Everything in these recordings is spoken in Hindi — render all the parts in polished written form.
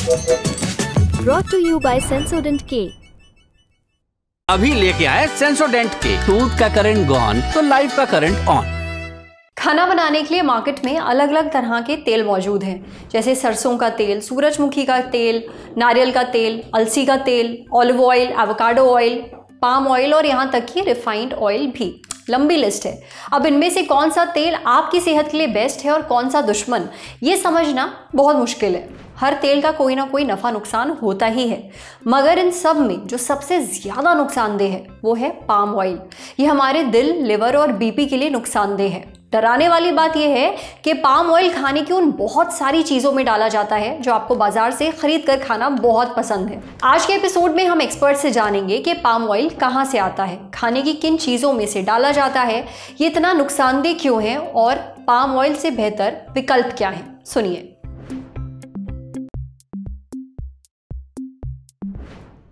Brought to you by Sensodyne K। अभी लेके आए सेंसोडेंट के। टूथ का करंट गॉन तो लाइफ का करंट ऑन। खाना बनाने के लिए मार्केट में अलग अलग तरह के तेल मौजूद हैं, जैसे सरसों का तेल, सूरजमुखी का तेल, नारियल का तेल, अलसी का तेल, olive oil, avocado oil, palm oil और यहाँ तक कि रिफाइंड ऑयल भी। लंबी लिस्ट है। अब इनमें से कौन सा तेल आपकी सेहत के लिए बेस्ट है और कौन सा दुश्मन, ये समझना बहुत मुश्किल है। हर तेल का कोई ना कोई नफ़ा नुकसान होता ही है, मगर इन सब में जो सबसे ज़्यादा नुकसानदेह है वो है पाम ऑयल। ये हमारे दिल, लिवर और बीपी के लिए नुकसानदेह है। डराने वाली बात यह है कि पाम ऑयल खाने की उन बहुत सारी चीज़ों में डाला जाता है जो आपको बाजार से खरीद कर खाना बहुत पसंद है। आज के एपिसोड में हम एक्सपर्ट से जानेंगे कि पाम ऑयल कहाँ से आता है, खाने की किन चीज़ों में से डाला जाता है, ये इतना नुकसानदेह क्यों है और पाम ऑयल से बेहतर विकल्प क्या है। सुनिए।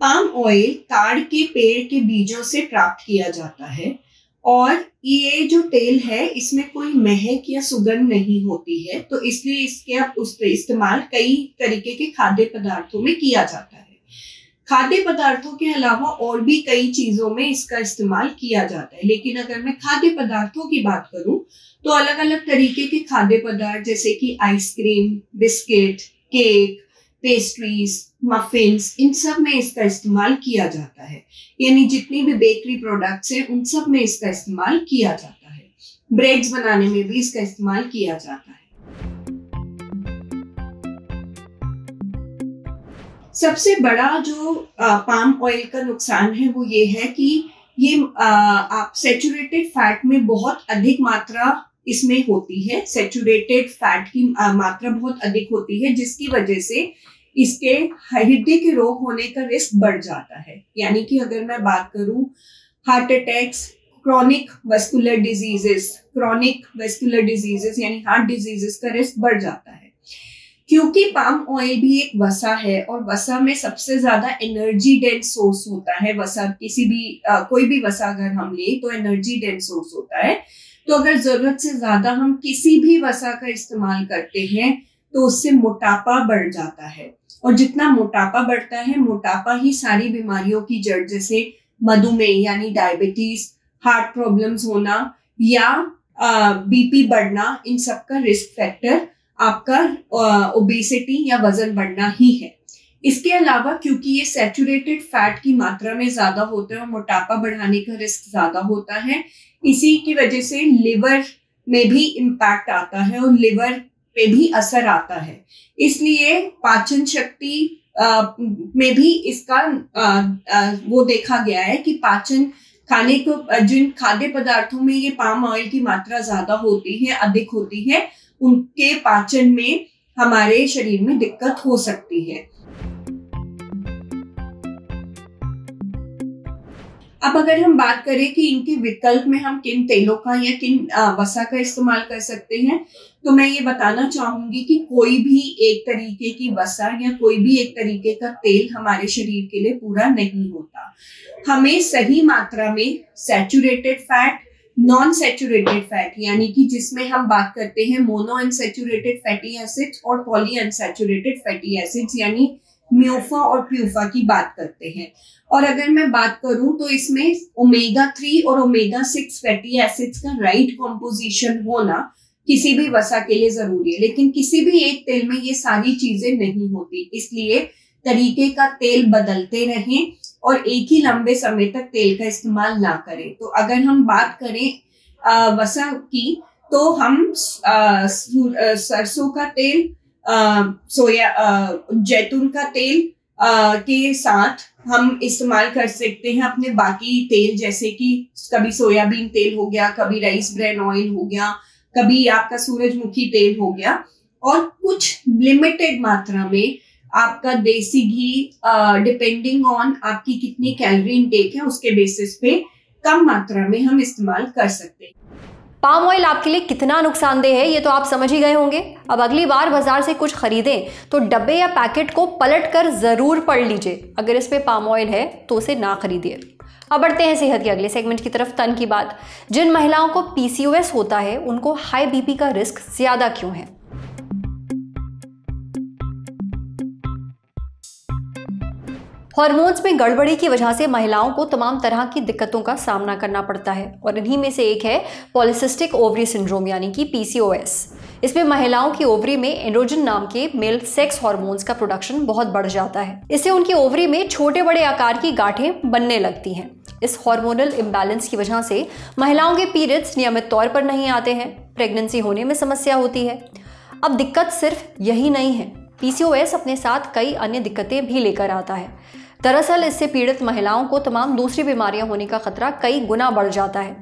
पाम ऑयल ताड़ के पेड़ के बीजों से प्राप्त किया जाता है और ये जो तेल है इसमें कोई महक या सुगंध नहीं होती है, तो इसलिए इसके अब उसका इस्तेमाल कई तरीके के खाद्य पदार्थों में किया जाता है। खाद्य पदार्थों के अलावा और भी कई चीजों में इसका इस्तेमाल किया जाता है, लेकिन अगर मैं खाद्य पदार्थों की बात करूं तो अलग अलग तरीके के खाद्य पदार्थ जैसे कि ice cream, biscuit, cake, pastries, muffins, इन सब में इसका इस्तेमाल किया जाता है। यानी जितनी भी बेकरी प्रोडक्ट्स हैं उन सब में इसका इस्तेमाल किया जाता है। ब्रेड्स बनाने में भी इसका इस्तेमाल किया जाता है। सबसे बड़ा जो पाम ऑयल का नुकसान है वो ये है कि ये आप सैचुरेटेड फैट में बहुत अधिक मात्रा इसमें होती है। सैचुरेटेड फैट की मात्रा बहुत अधिक होती है, जिसकी वजह से इसके हृदय के रोग होने का रिस्क बढ़ जाता है। यानी कि अगर मैं बात करूं heart attacks, chronic vascular diseases यानी हार्ट डिजीजेस का रिस्क बढ़ जाता है। क्योंकि पाम ऑयल भी एक वसा है और वसा में सबसे ज्यादा एनर्जी डेंस सोर्स होता है। वसा किसी भी कोई भी वसा अगर हम ले तो एनर्जी डेंस सोर्स होता है, तो अगर जरूरत से ज्यादा हम किसी भी वसा का इस्तेमाल करते हैं तो उससे मोटापा बढ़ जाता है, और जितना मोटापा बढ़ता है, मोटापा ही सारी बीमारियों की जड़, जैसे मधुमेह यानी डायबिटीज, हार्ट प्रॉब्लम्स होना या बीपी बढ़ना, इन सब का रिस्क फैक्टर आपका ओबेसिटी या वजन बढ़ना ही है। इसके अलावा क्योंकि ये सैचुरेटेड फैट की मात्रा में ज्यादा होता है और मोटापा बढ़ाने का रिस्क ज्यादा होता है, इसी की वजह से लिवर में भी इम्पैक्ट आता है और लिवर पे भी असर आता है। इसलिए पाचन शक्ति में भी इसका वो देखा गया है कि पाचन खाने को जिन खाद्य पदार्थों में ये पाम ऑयल की मात्रा ज्यादा होती है, अधिक होती है, उनके पाचन में हमारे शरीर में दिक्कत हो सकती है। अब अगर हम बात करें कि इनके विकल्प में हम किन तेलों का या किन वसा का इस्तेमाल कर सकते हैं, तो मैं ये बताना चाहूंगी कि कोई भी एक तरीके की वसा या कोई भी एक तरीके का तेल हमारे शरीर के लिए पूरा नहीं होता। हमें सही मात्रा में saturated fat, non saturated fat यानी कि जिसमें हम बात करते हैं मोनो अनसैचुरेटेड फैटी एसिड्स और पॉली अनसैचुरेटेड फैटी एसिड्स यानी म्यूफा और प्यूफा की बात करते हैं। और अगर मैं बात करूं तो इसमें ओमेगा 3 और ओमेगा 6 फैटी एसिड्स का राइट कॉम्पोजिशन होना किसी भी वसा के लिए जरूरी है, लेकिन किसी भी एक तेल में ये सारी चीजें नहीं होती। इसलिए तरीके का तेल बदलते रहें और एक ही लंबे समय तक तेल का इस्तेमाल ना करें। तो अगर हम बात करें वसा की, तो हम सरसों का तेल, जैतून का तेल के साथ हम इस्तेमाल कर सकते हैं अपने बाकी तेल, जैसे कि कभी सोयाबीन तेल हो गया, कभी राइस ब्रेन ऑयल हो गया, कभी आपका सूरजमुखी तेल हो गया, और कुछ लिमिटेड मात्रा में आपका देसी घी, डिपेंडिंग ऑन आपकी कितनी कैलोरी इनटेक है उसके बेसिस पे कम मात्रा में हम इस्तेमाल कर सकते हैं। पाम ऑयल आपके लिए कितना नुकसानदेह है ये तो आप समझ ही गए होंगे। अब अगली बार बाजार से कुछ खरीदें तो डब्बे या पैकेट को पलट कर जरूर पढ़ लीजिए। अगर इस पे पाम ऑयल है तो उसे ना खरीदिए। अब बढ़ते हैं सेहत के अगले सेगमेंट की तरफ, तन की बात। जिन महिलाओं को पीसीओएस होता है उनको हाई बीपी का रिस्क ज्यादा क्यों है? हार्मोन्स में गड़बड़ी की वजह से महिलाओं को तमाम तरह की दिक्कतों का सामना करना पड़ता है और इन्हीं में से एक है पॉलिसिस्टिक ओवरी सिंड्रोम यानी कि PCOS। इसमें महिलाओं की ओवरी में एंड्रोजन नाम के मेल सेक्स हार्मोन्स का प्रोडक्शन बहुत बढ़ जाता है। इससे उनकी ओवरी में छोटे बड़े आकार की गांठें बनने लगती हैं। इस हार्मोनल इम्बैलेंस की वजह से महिलाओं के पीरियड्स नियमित तौर पर नहीं आते हैं, प्रेगनेंसी होने में समस्या होती है। अब दिक्कत सिर्फ यही नहीं है, PCOS अपने साथ कई अन्य दिक्कतें भी लेकर आता है। दरअसल इससे पीड़ित महिलाओं को तमाम दूसरी बीमारियां होने का खतरा कई गुना बढ़ जाता है।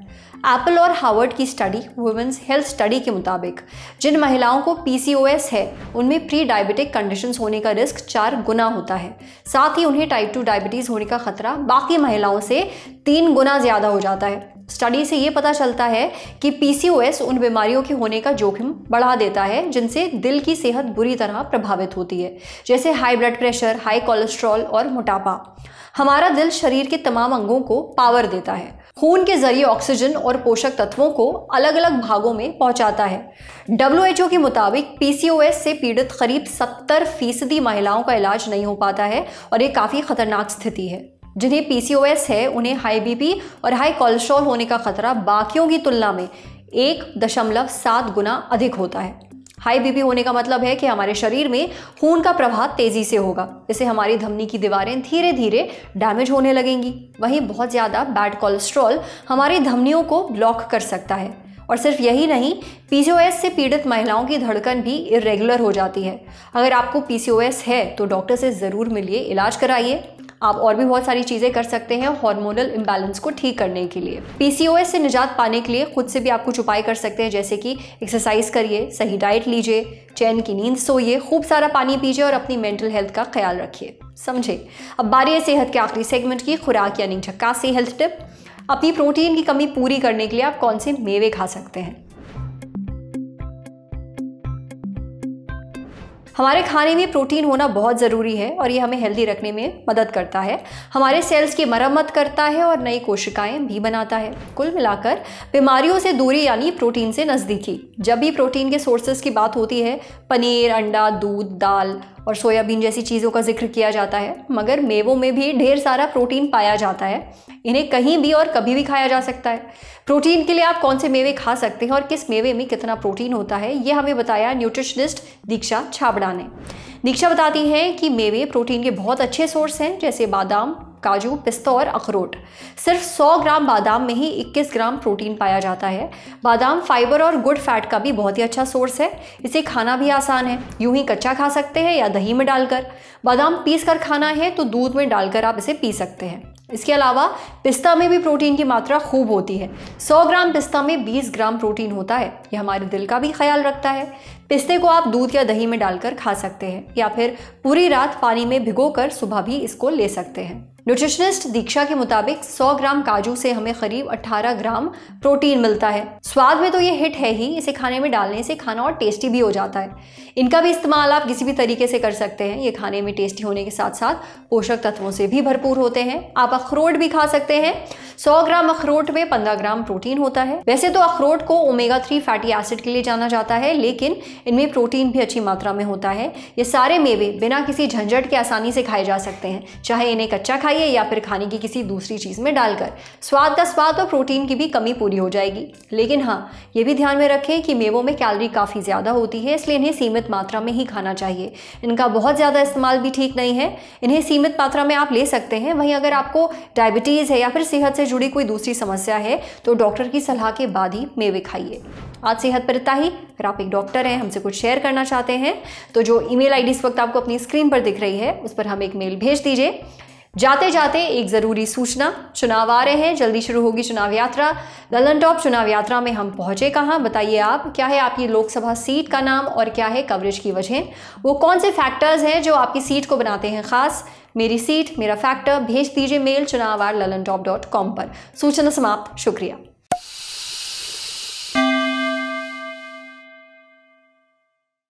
एप्पल और हार्वर्ड की स्टडी वुमेन्स हेल्थ स्टडी के मुताबिक जिन महिलाओं को PCOS है उनमें प्री डायबिटिक कंडीशंस होने का रिस्क 4 गुना होता है। साथ ही उन्हें टाइप 2 डायबिटीज़ होने का खतरा बाकी महिलाओं से 3 गुना ज़्यादा हो जाता है। स्टडी से ये पता चलता है कि PCOS उन बीमारियों के होने का जोखिम बढ़ा देता है जिनसे दिल की सेहत बुरी तरह प्रभावित होती है, जैसे high blood pressure, high cholesterol और मोटापा। हमारा दिल शरीर के तमाम अंगों को पावर देता है, खून के जरिए ऑक्सीजन और पोषक तत्वों को अलग अलग भागों में पहुंचाता है। WHO के मुताबिक PCOS से पीड़ित करीब 70% महिलाओं का इलाज नहीं हो पाता है और ये काफ़ी खतरनाक स्थिति है। जिन्हें PCOS है उन्हें हाई BP और हाई कोलेस्ट्रॉल होने का खतरा बाकियों की तुलना में 1.7 गुना अधिक होता है। हाई BP होने का मतलब है कि हमारे शरीर में खून का प्रवाह तेजी से होगा, इससे हमारी धमनी की दीवारें धीरे धीरे डैमेज होने लगेंगी। वहीं बहुत ज़्यादा बैड कोलेस्ट्रॉल हमारी धमनियों को ब्लॉक कर सकता है। और सिर्फ यही नहीं, PCOS से पीड़ित महिलाओं की धड़कन भी इरेगुलर हो जाती है। अगर आपको PCOS है तो डॉक्टर से ज़रूर मिलिए, इलाज कराइए। आप और भी बहुत सारी चीज़ें कर सकते हैं हार्मोनल इम्बैलेंस को ठीक करने के लिए। PCOS से निजात पाने के लिए खुद से भी आप कुछ उपाय कर सकते हैं, जैसे कि एक्सरसाइज करिए, सही डाइट लीजिए, चैन की नींद सोइए, खूब सारा पानी पीजिए और अपनी मेंटल हेल्थ का ख्याल रखिए। समझे। अब बारी है सेहत के आखिरी सेगमेंट की, खुराक यानी झक्कासी हेल्थ टिप। अपनी प्रोटीन की कमी पूरी करने के लिए आप कौन से मेवे खा सकते हैं? हमारे खाने में प्रोटीन होना बहुत ज़रूरी है और ये हमें हेल्दी रखने में मदद करता है, हमारे सेल्स की मरम्मत करता है और नई कोशिकाएं भी बनाता है। कुल मिलाकर बीमारियों से दूरी यानी प्रोटीन से नज़दीकी। जब भी प्रोटीन के सोर्सेज की बात होती है, पनीर, अंडा, दूध, दाल और सोयाबीन जैसी चीज़ों का जिक्र किया जाता है, मगर मेवों में भी ढेर सारा प्रोटीन पाया जाता है। इन्हें कहीं भी और कभी भी खाया जा सकता है। प्रोटीन के लिए आप कौन से मेवे खा सकते हैं और किस मेवे में कितना प्रोटीन होता है, ये हमें बताया न्यूट्रिशनिस्ट दीक्षा छाबड़ा ने। दीक्षा बताती हैं कि मेवे प्रोटीन के बहुत अच्छे सोर्स हैं, जैसे बादाम, काजू, पिस्ता और अखरोट। सिर्फ 100 ग्राम बादाम में ही 21 ग्राम प्रोटीन पाया जाता है। बादाम फाइबर और गुड फैट का भी बहुत ही अच्छा सोर्स है। इसे खाना भी आसान है, यूं ही कच्चा खा सकते हैं या दही में डालकर। बादाम पीस कर खाना है तो दूध में डालकर आप इसे पी सकते हैं। इसके अलावा पिस्ता में भी प्रोटीन की मात्रा खूब होती है। 100 ग्राम पिस्ता में 20 ग्राम प्रोटीन होता है। यह हमारे दिल का भी ख्याल रखता है। पिस्ते को आप दूध या दही में डालकर खा सकते हैं या फिर पूरी रात पानी में भिगोकर सुबह भी इसको ले सकते हैं। न्यूट्रिशनिस्ट दीक्षा के मुताबिक 100 ग्राम काजू से हमें करीब 18 ग्राम प्रोटीन मिलता है। स्वाद में तो ये हिट है ही, इसे खाने में डालने से खाना और टेस्टी भी हो जाता है। इनका भी इस्तेमाल आप किसी भी तरीके से कर सकते हैं। ये खाने में टेस्टी होने के साथ साथ पोषक तत्वों से भी भरपूर होते हैं। आप अखरोट भी खा सकते हैं। 100 ग्राम अखरोट में 15 ग्राम प्रोटीन होता है। वैसे तो अखरोट को ओमेगा 3 फैटी एसिड के लिए जाना जाता है, लेकिन इनमें प्रोटीन भी अच्छी मात्रा में होता है। ये सारे मेवे बिना किसी झंझट के आसानी से खाए जा सकते हैं, चाहे इन्हें कच्चा खाइए या फिर खाने की किसी दूसरी चीज़ में डालकर। स्वाद का स्वाद और प्रोटीन की भी कमी पूरी हो जाएगी। लेकिन हाँ, ये भी ध्यान में रखें कि मेवों में कैलोरी काफ़ी ज़्यादा होती है, इसलिए इन्हें सीमित मात्रा में ही खाना चाहिए। इनका बहुत ज़्यादा इस्तेमाल भी ठीक नहीं है। इन्हें सीमित मात्रा में आप ले सकते हैं। वहीं अगर आपको डायबिटीज़ है या फिर सेहत से जुड़ी कोई दूसरी समस्या है तो डॉक्टर की सलाह के बाद ही मेवे खाइए। आज सेहत पर इतना ही। अगर आप एक डॉक्टर हैं, हमसे कुछ शेयर करना चाहते हैं तो जो ईमेल आईडी इस वक्त आपको अपनी स्क्रीन पर दिख रही है उस पर हम एक मेल भेज दीजिए। जाते जाते एक ज़रूरी सूचना, चुनाव आ रहे हैं, जल्दी शुरू होगी चुनाव यात्रा। ललन टॉप चुनाव यात्रा में हम पहुंचे कहाँ, बताइए आप। क्या है आपकी लोकसभा सीट का नाम और क्या है कवरेज की वजह? वो कौन से फैक्टर्स हैं जो आपकी सीट को बनाते हैं खास? मेरी सीट, मेरा फैक्टर, भेज दीजिए मेल chunav@lalontop.com पर। सूचना समाप्त। शुक्रिया।